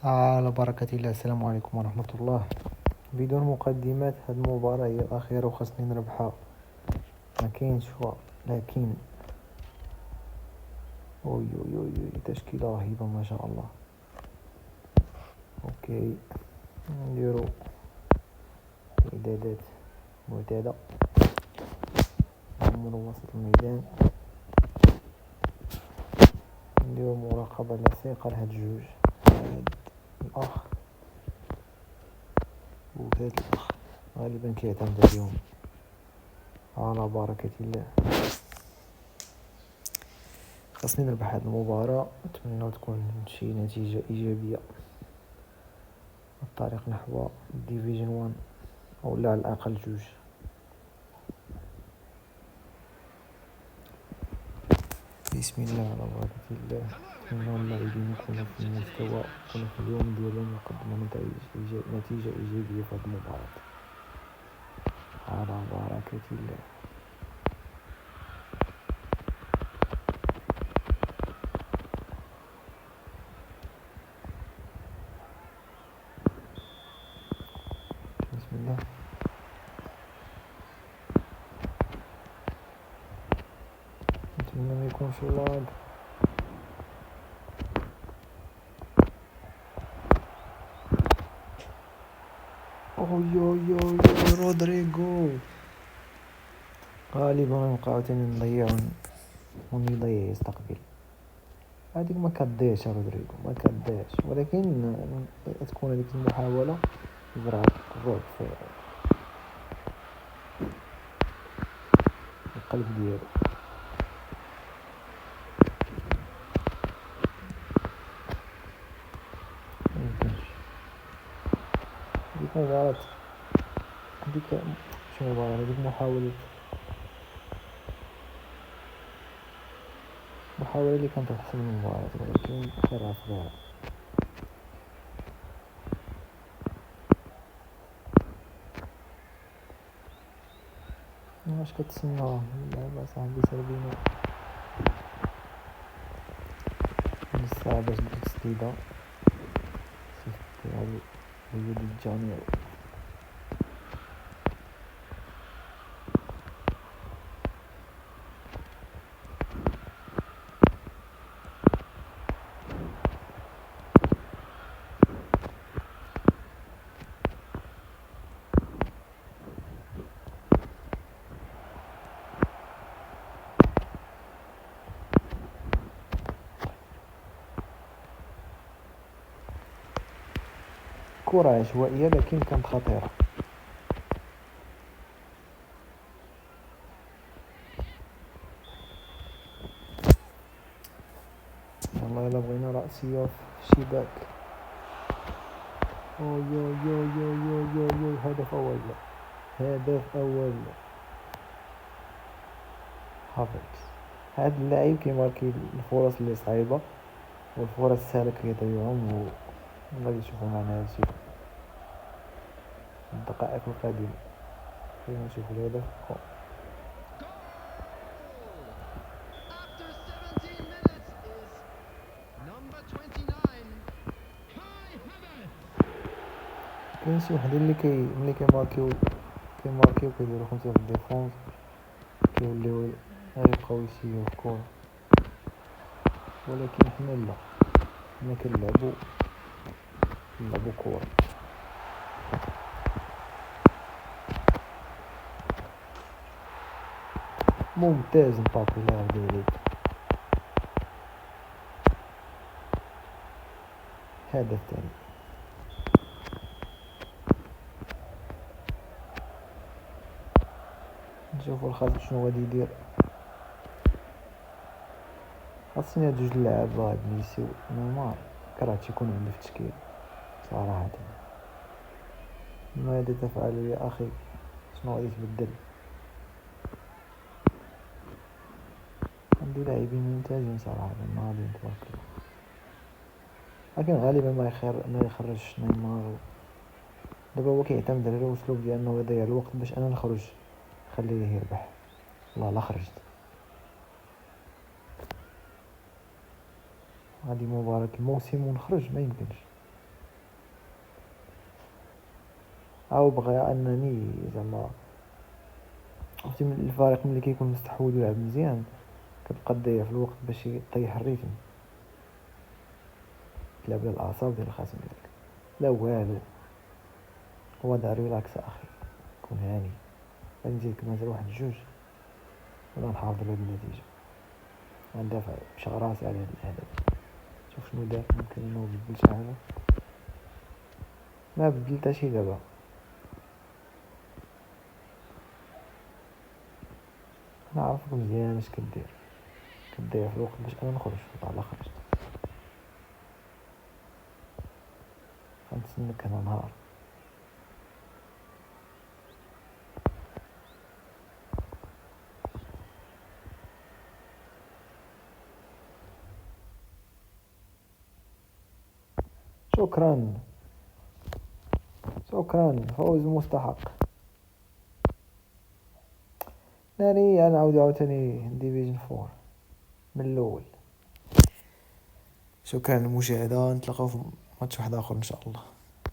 على بركة الله. السلام عليكم ورحمة الله. بدون مقدمات، هاد المباراة هي الأخيرة وخاصني نربحها، ما كاينش شوا. لكن اوي اوي اوي اوي، تشكيلة رهيبة ما شاء الله. اوكي، نديرو اعدادات معتادة. نعمرو وسط الميدان، نديرو مراقبة لصيقة لهاد الجوج، هاد الأخ وهاد الأخ، غالبا كيعتمد عليهم. على بركة الله، خاصني نربح هاد المباراة. نتمنى تكون شي نتيجة إيجابية، الطريق نحو ديفيجن 1 أو لا على الأقل 2. بسم الله على بركة الله. نتمنى اللاعبين يكونوا في المستوى، يكونوا في اليوم ديالهم، يقدموا نتيجة إيجابية في هاد المباراة. على بركة الله. بسم الله. نتمنى ما يكونش لاج. اوي رودريغو، غالبا غنبقاو تاني نضيعو ونضيع يستقبل. هذيك ما كضيعش رودريغو، ما كضيعش، ولكن تكون هذيك المحاولة يزرع الروح في القلب ديالو. ميمكنش هذيك مباراة، هذيك شنو مباراة، هذيك محاولة اللي كانت أحسن من المباراة، ولكن خيرها صغيرة. واش كتسنى اللعبة صاحبي؟ سالبينو نص ساعة باش تجي تسديدة، صيفط هادي هي ديال جانيرو. كرة عشوائية لكن كانت خطيرة. والله إلا بغينا رأسية في الشباك. أوي هدف أول، هدف أول. هافرتز، هاد اللاعب كيماركي الفرص اللي صعيبة والفرص السهلة كيضيعهم، وغادي تشوفو معنا هادشي في الدقائق القادمة. خلينا نشوفو الهدف. كاين شي وحدين اللي ملي كيماركيو كيديرو 5 في الديفونس، كيوليو غيبقاو يسيو في الكورة، ولكن حنا كنلعبو كورة. ممتاز مبابي، الله يرضي عليك. هدف تاني. نشوفو الخصم شنو غادي يدير. خاصني هاد جوج اللعابة، هاد ميسي ونيمار، كرهت يكون عندي في التشكيل صراحة. ماذا تفعل يا أخي؟ شنو غادي تبدل؟ عندي لاعبين ممتازين صراحة، ناضيين تبارك الله، لكن غالبا ما يخرجش نيمار. دابا هو كيعتمد على الاسلوب ديال انه يضيع الوقت باش انا نخرج خليه يربح. والله لا خرجت، غادي مباراة الموسم ونخرج، ما يمكنش. أو بغى أنني زعما عرفتي من الفريق ملي كيكون مستحوذ ويلعب مزيان كتبقى تضيع في الوقت باش يطيح الريتم، تلعب على الأعصاب ديال الخصم ديالك. لا والو، هو دار ريلاكس أخي، كون هاني، غادي نزيدك مازال واحد جوج ولا نحافظ على هاد النتيجة، غندافع بشغل راسي على هاد الهدف. شوف شنو دار، ممكن انه بدل شي حاجة، ما بدل حتى شي دابا. انا عارفك مزيان اش كدير، كتضيع في الوقت باش انا نخرج، والله خرجت غنتسناك هنا نهار. شكرا شكرا، فوز مستحق. ناري نعاودو عاوتاني ديفيجن 4 من الاول. شكرا للمشاهدة، نتلاقاو في ماتش واحد اخر ان شاء الله.